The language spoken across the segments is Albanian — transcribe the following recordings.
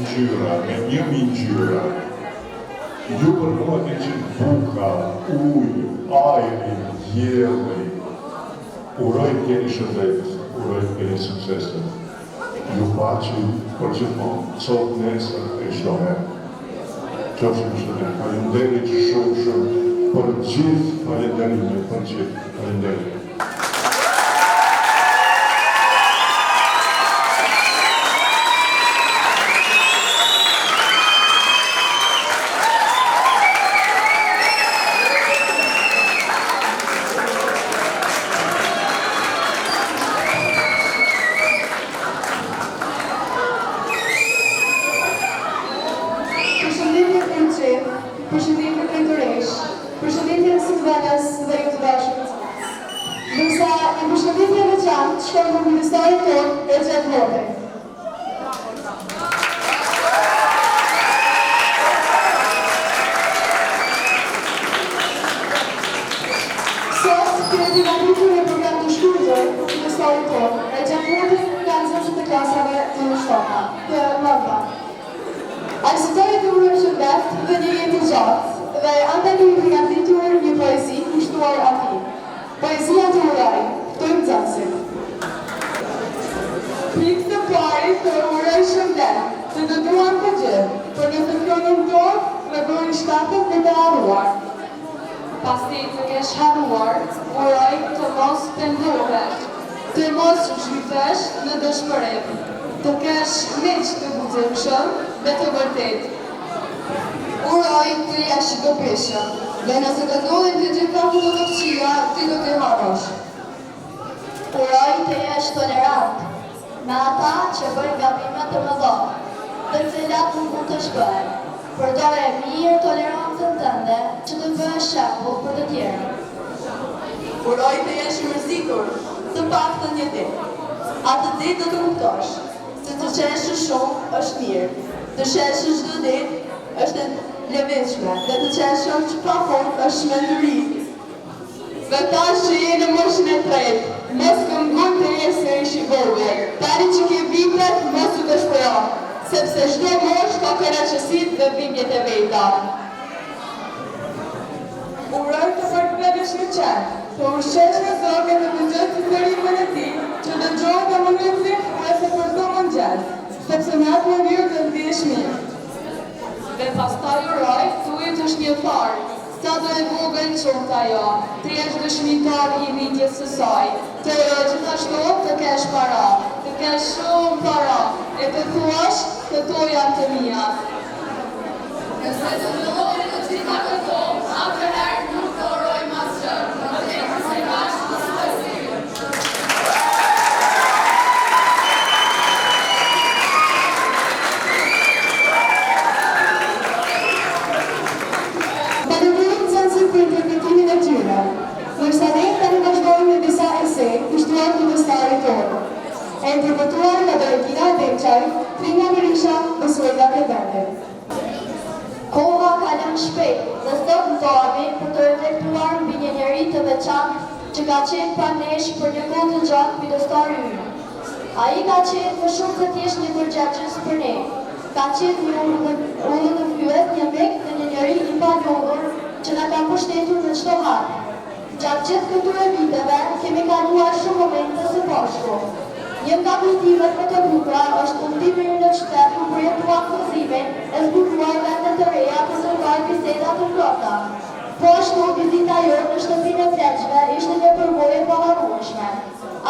ngjyra, me 1000 ngjyra. Ju për mua të qenë buka, ujë, ajri, jeli. Uroj të keni shëndet, uroj të keni suksese. Ju paçi për gjithmonë, sot nesër e çdo herë. Qofshin shëndet. Faleminderit shumë për gjithë falënderimin, për gjithë falënderit. Pasi të kesh haruar, uroj të mos pendohesh, të mos zhytesh në dëshpërim, të kesh miq të guximshëm dhe të vërtet. Uroj të jesh i dobishëm, dhe nëse të ndodhin të gjitha këto të këqija, ti do t'i harrosh. Uroj të jesh tolerant me ata që bëjnë gabime të mëdha, të cilat nuk mund të shkohen. Përdore mirë tolerancën tënde që të bëhesh shembull për të tjerë. Uroj të jesh i mërzitur, të paktën një ditë. Atë ditë do të kuptosh se të qeshësh shumë është mirë, të qeshësh çdo ditë është e lëvizshme dhe të qeshësh pafund është menduri. Dhe tash që je në moshën e tretë, mos këmbgul të jesh se ish i vogël. Tani që ke vite, mos u dëshpëro, sepse çdo moshë ka kënaqësitë dhe dhimbjet e veta. Uroj të përkthesh në qen, të ushqesh me zogë dhe të gjesh historikën e tij, që dëgjohet në mëngjesit ose për çdo mëngjes, sepse në atë mënyrë të ndihesh mirë. Dhe pastaj uroj të ujësh një farë, sa do e vogël qoftë ajo, të jesh dëshmitar i rritjes së saj, të gjithashtu të kesh para, të kesh shumë para, e të thuash këto janë të mia. Nëse të ndodhin të gjitha këto, atëherë nuk të uroj mas gjë, në të se bashkë në së për interpretimin e tyre, nërsa ne tani vazhdojmë me disa ese kushtuar të vëstarit tonë. E interpretuar nga Dorotina Deqaj, Trina Berisha dhe Suela Kedende. Koha kalon shpejt dhe sot ndodhemi për të reflektuar mbi një njeri të veçantë që ka qenë pranesh për një kohë të gjatë midestari ynë. Ai ka qenë më shumë se thjesht një përgjagjës për ne. Ka qenë një ullë në fyet, një mek dhe një njeri i panjohur që na ka pushtetur në çdo hap. Gjatë gjithë këtyre viteve kemi kaluar shumë momente së bashku. Një nga kujtimet më të bukura është udhëtimi në qytet ku përjetuam gëzimin e zbuluar vende të reja për të marrë biseda të ngrohta. Po ashtu vizita jonë në shtëpinë e pleqve ishte një përvojë e paharrueshme.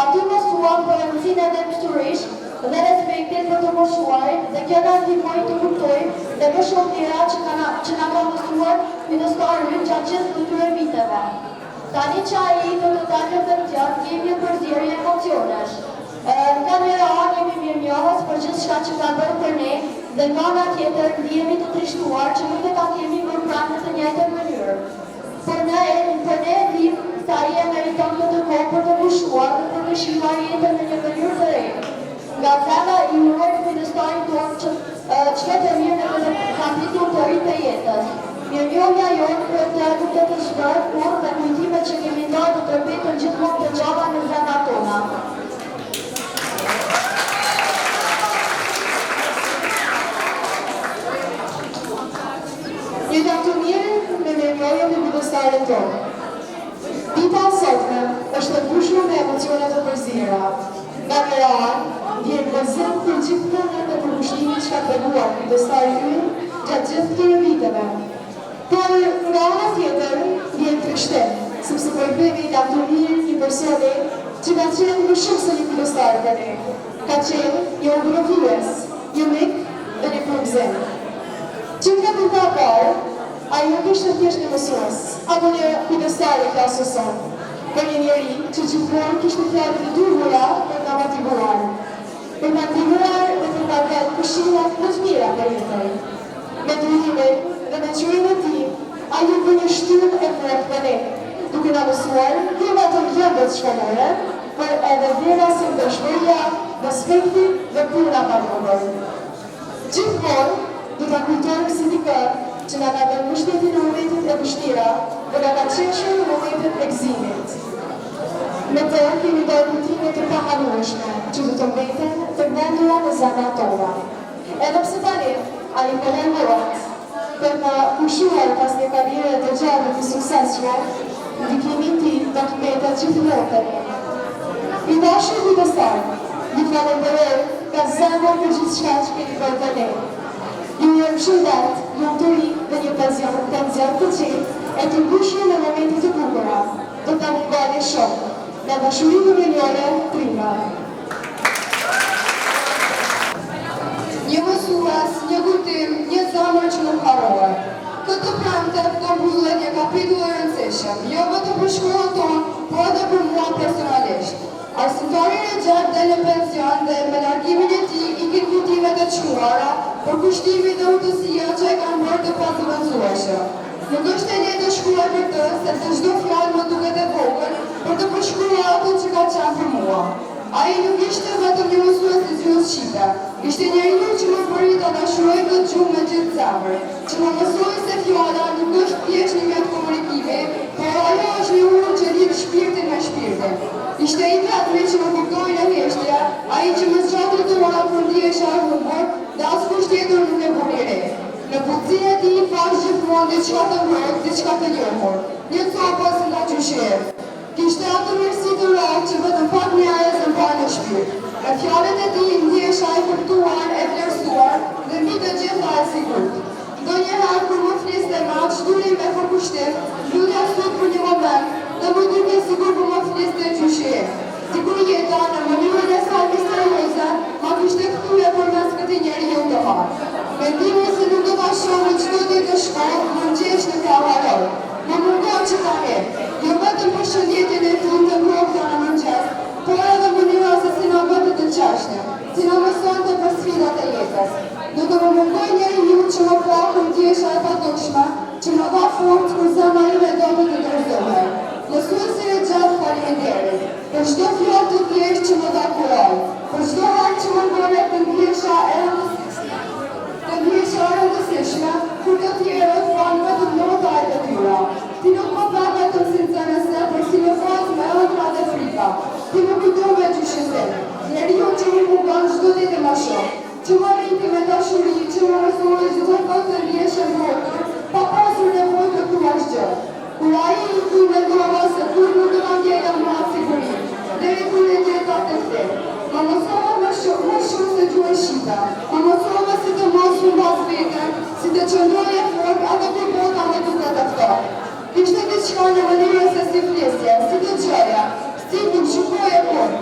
Aty mësuam për rëndësinë e dëmshturisë dhe respektin për të moshuarit dhe kjo na ndihmoi të kuptojmë dhe më shumë tjera që na ka mësuar midestari ynë gjatë gjithë këtyre viteve. Tani që ai do të dalë në teatr, kemi një përzierje emocionesh. Nga njëra anë jemi mirënjohës për gjithçka që ka bërë për ne dhe nga ana tjetër ndihemi të trishtuar që nuk e ta kemi bërë pranë në të njëjtën mënyrë. Për ne vim se ai e meriton këtë kohë për të pushuar dhe për të shikuar jetën në një mënyrë të re. Nga zemra i uroj midestarin tonë që të mirë në këtë kapitull të ri të jetës. Mirënjohja jonë për të nuk të shpërë kur dhe kujtimet që kemi ndarë të tërbetur gjithmonë të gjalla në zemrat tona. Jetam të mirë me memorien e kujdestarit tonë. Dita e sotme është e mbushur me emocione të përzira. Nga njëra anë, vjen gëzim për gjithë punën e përkushtimit që ka treguar kujdestari ynë gjatë gjithë këtyre viteve. Por nga ana tjetër, vjen trishtim, sepse po i bëjmë Jetam të mirë një personi që ka qenë më shumë se një kujdestar për ne. Ka qenë një udhërues, një mik dhe një frymëzim. Që nga përta parë, ai nuk ishte thjesht një mësues, apo një kujdestar i klasës sonë, por një njeri që gjithmonë kishte fjalë të durhura për ta motivuar, për ta ndihmuar dhe për ta dhënë këshillat më të mira për jetën. Me durimin dhe me qërimin e tij, ai u bë një shtyrë e fortë për ne, duke na mësuar jo vetëm gjërat shkollore, por edhe vlera si dashëria, respekti dhe puna pa vogël. Gjithmonë do ta kujtojmë si dikë që na ka dhënë mbështetje në momentet e vështira dhe na ka qeshur në momentet e gëzimit. Me të kemi bërë rutine të paharrueshme që do të mbeten të vendura në zemrat tona. Edhe pse tani ai po lëndohet për të pushuar pas një karriere të gjatë të suksesshme, ndikimi i tij do të mbetet gjithmonë te ne. I dashur kujdestar, ju falenderoj nga zemra për gjithçka që keni bërë për ne. Ju jam shëndet, lumturi dhe një penzion të qetë e të mbushur në momente të bukura. Do ta mbani shumë. Në dashurinë minore, Trina. Një mësues, një kujtim, një zemër që nuk harrohet. Këtë premte do mbyllet një kapitull i rëndësishëm, jo vetëm për shkollën tonë, por edhe për mua personalisht. Arsimtarin e gjatë del në pension dhe me largimin e tij ikin kujtimet e çmuara për kushtimin dhe urtësia që e kanë bërë të pazëvendësueshme. Nuk është e lehtë të shkruaj për të, sepse çdo fjalë më duket e vogël për të përshkruar ato që ka qenë për mua. Ai nuk ishte vetëm një mësues i gjuhës shqipe, ishte njeriu që më bëri ta dashuroj këtë gjuhë me gjithë zemër, që më mësoi se fjala nuk është thjesht një mjet komunikimi, por ajo është një urë që lidh shpirtin me shpirtin. Ishte i vetmi që më kuptoi në heshtje, ai që më zgjati dora kur ndihesha e humbur dhe askush tjetër nuk e bëri re. Në butësinë e tij pash gjithmonë diçka të ngrohtë, diçka të njohur, një copës nga gjyqëri. Kishte atë mirësi të rrallë që vetëm pak njerëz e mbajnë në shpirt. Me fjalët e tij ndihesha e kuptuar, e vlerësuar dhe mbi të gjitha e sigurt. Ndonjëherë kur më fliste me atë zhduri me përkushtim, lutja sot për një moment dhe më duke sigur për më fliste gjyqëri. Sikur jeta në mënyrën e saj misterioze ma kishte kthyer përmes këtij njeriu të madh. Mendimi se nuk do ta shohë çdo ditë të shkollë, më ngjesh në kraharor. Më mungon që ta he, jo vetëm për shëndetjen e tij të ngrohta në mëngjes, por edhe mënyra se si na bëhet të qashnim, si na mësonte për sfidat e jetës. Do të më mungoj njeriu që më pa kur ndjesha e padukshme, që më dha forcë kur zemra ime do të dorëzohej. Mësuesi e gjatë, faleminderit për çdo fjalë të thjeshtë që më dha kuraj, për çdo harë që më bëre të ndjesha e rëndësishme, kur të tjerët fanë vetëm nota e detyra. Ti nuk më pa vetëm sincerese, por si më fazë me ëndra dhe frika. Ti më kujtove gjyqësim, njeriu që më mungon çdo ditë më shumë, që më rriti me dashuri, që më mësoi çdo kohë të ndjeshem mbrojtur, pa pasur nevojë të thuash gjë. Kur ai i mendova se kur nuk do ta ndjeja më atë siguri, deri kur e gjeta të thellë. Më mësova më shumë se gjuhën shqipe. Më mësova si të mos humbas veten, si të qëndroj e fort atë kur bota më duket e ftohtë. Kishte diçka në mënyrën se si flisje, si të gjoja, si nuk shikoje kur.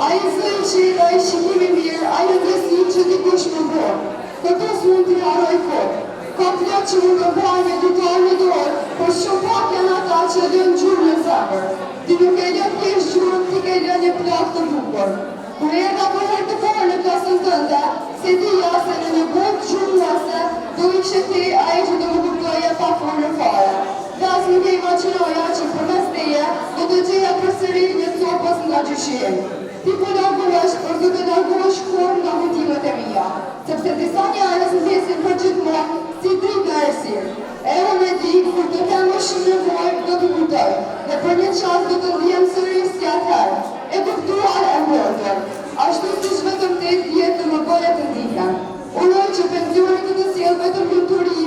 Ai zë i qetë, ai shikimi mirë, ai ndjesi që dikush më bërë. Këto s'mund t'i harroj kur. Ka plot që mund të bëjnë me ditar në dorë, por shumë pak janë ata që lënë gjurmë në zemër. Ti nuk e lë thjesht gjurmë, ti ke lënë një plak të bukur. Kur erdha për herë të parë në klasën tënde, se dija se në një bukë gjurmuese do ishe ti ai që do më kuptoje pa folur fare. Dhe as nuk e imagjinoja që përmes teje do të gjeja përsëri një copës nga gjyqëri. Ti po largohesh, por do të largohesh kur nga motivet e mia, sepse disa njerëz mbjesin për gjithmonë si dritë në errësirë. E unë e di, kur të kem më shumë nevojë, do të kujtoj, dhe për një çast do të ndihem sërish si atëherë, e kuptuar e mbrojtur. Ashtu siç vetëm te jetë të më bëre të ndihem. Uroj që pensioni të të sjellë vetëm lumturi,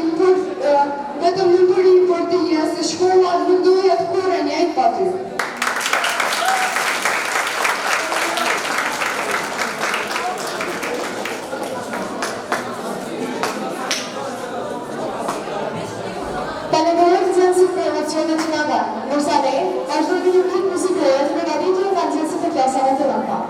vetëm ty. Falenderoj nxënësit për emocionet që na dhanë, ndërsa ne vazhdojmë një klip muzikore të përgatitur nga nxënësit e klasave të rënda.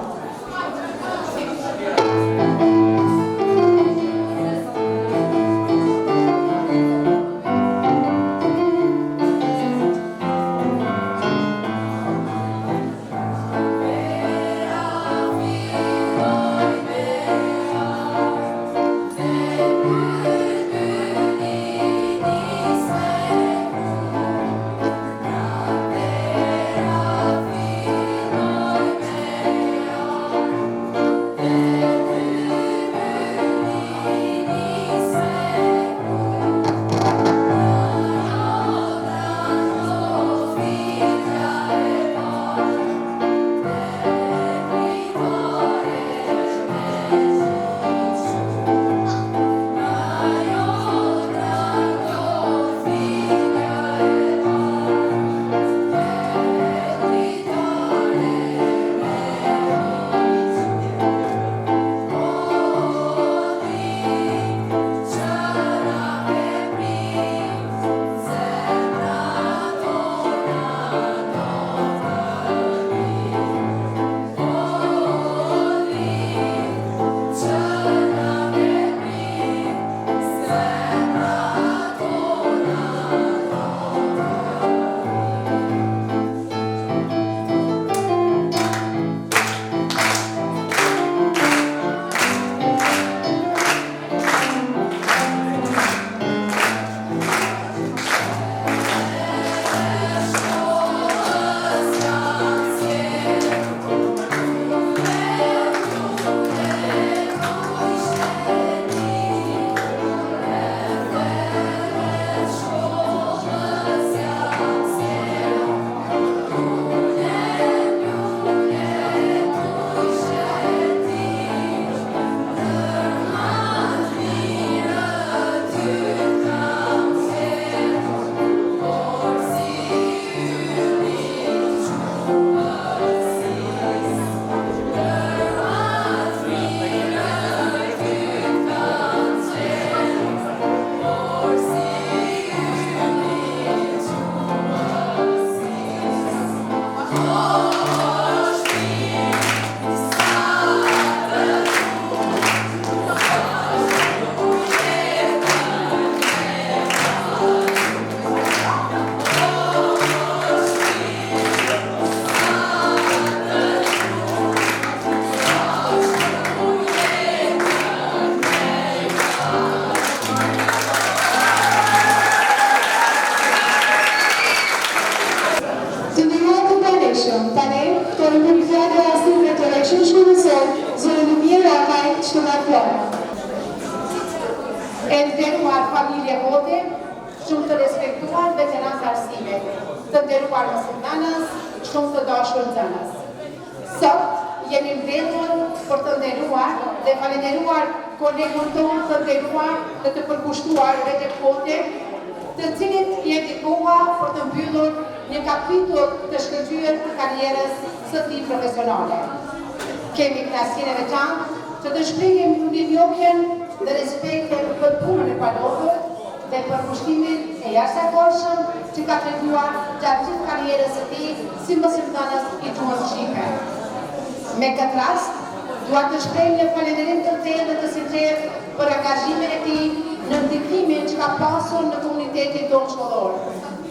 E nderuar familje hote, shumë të respektuar veteran të arsimit, të nderuar muslimanës, shumë të dashur nxënës. Sot jemi mbledhur për të nderuar dhe falenderuar kolegun tonë të nderuar dhe të përkushtuar vete hote, të cilit i dedikoha për të mbyllur një kapitull të shkëlqyer të karrierës së tij profesionale. Kemi kënaqësinë e veçantë që të shprehim mirënjohjen dhe respektin për punën e palodhur dhe për kushtimin e jashtëzakonshëm që ka treguar gjatë gjithë karrierës së tij si mësimdhënës i gjuhës shqipe. Me këtë rast, dua të shpreh një falënderim të thellë dhe të sinqertë për angazhimin e tij në ndikimin që ka pasur në komunitetin tonë shkollor.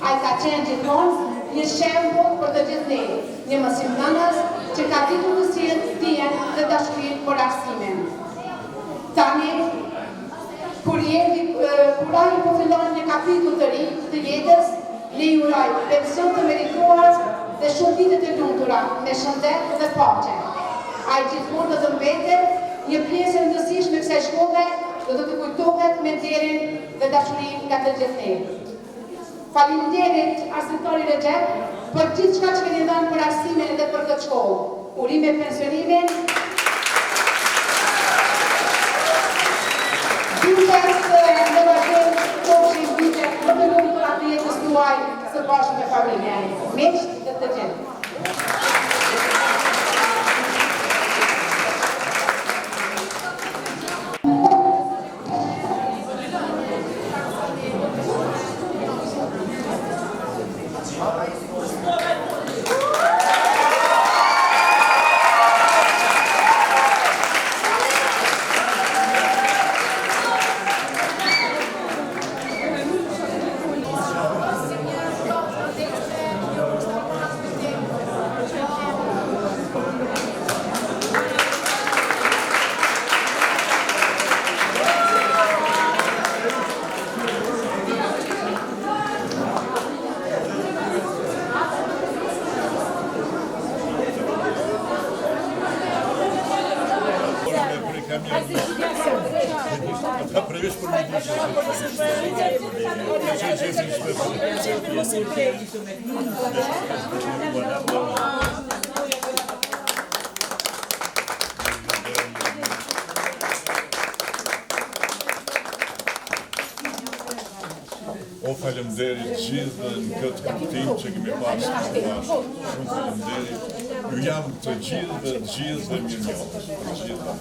Ai ka qenë gjithmonë një shembull për të gjithë ne, një mësimdhënës që ka ditur të sjellë dijen dhe dashurinë për arsimin. Tani, kur ai po fillon një kapitull të ri të jetës, le ju uroj pension të merituar dhe shumë vite të lumtura me shëndet dhe paqe. Ai gjithmonë do të mbetet një pjesë e rëndësishme kësaj shkolle dhe do të kujtohet me nderin dhe dashurinë nga të gjithë ne. Faleminderit arsimtori Recep për gjithçka që keni dhënë për arsimin dhe për këtë shkollë. Urime pensionimin. Ditës në vazhdim qofshin vite më të lumtura të jetës tuaj së bashku me familjen. Miq, të O faleminderit gjithë në këtë kuptim që kemi pasur të bashkë. Shumë faleminderit. Ju jam të gjithë dhe mirë njohës. Të gjitha.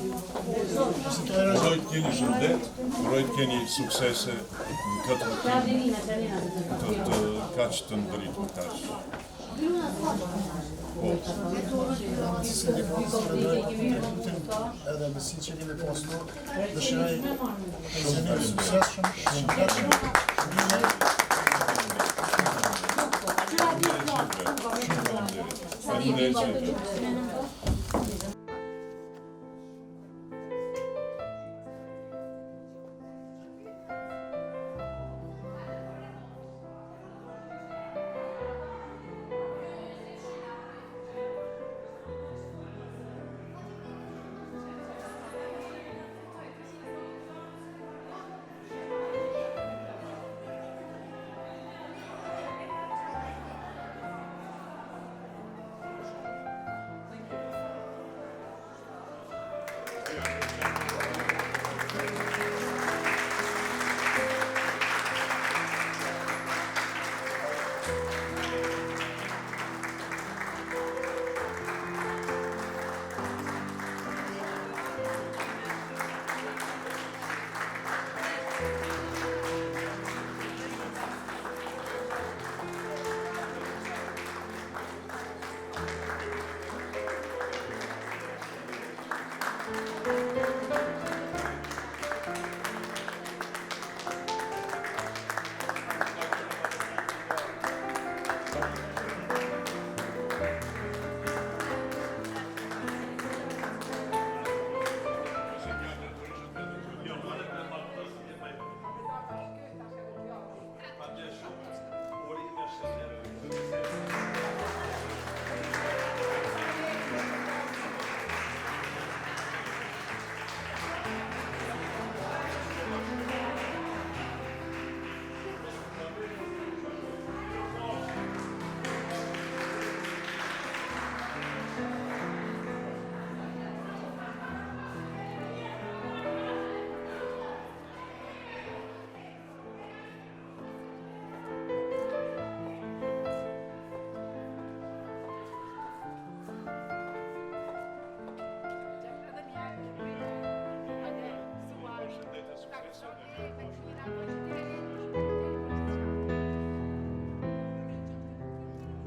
Uroj të keni shëndet, uroj të keni suksese në këtë kuptim të kaq të ndëritur kaq. Edhe besim që kemi pasur, dëshiroj pensioner suksesshëm, shëndetshëm.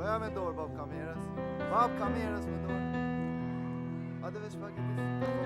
Bëja me dorë, bab kamerës me dorë. Hajde veç pak e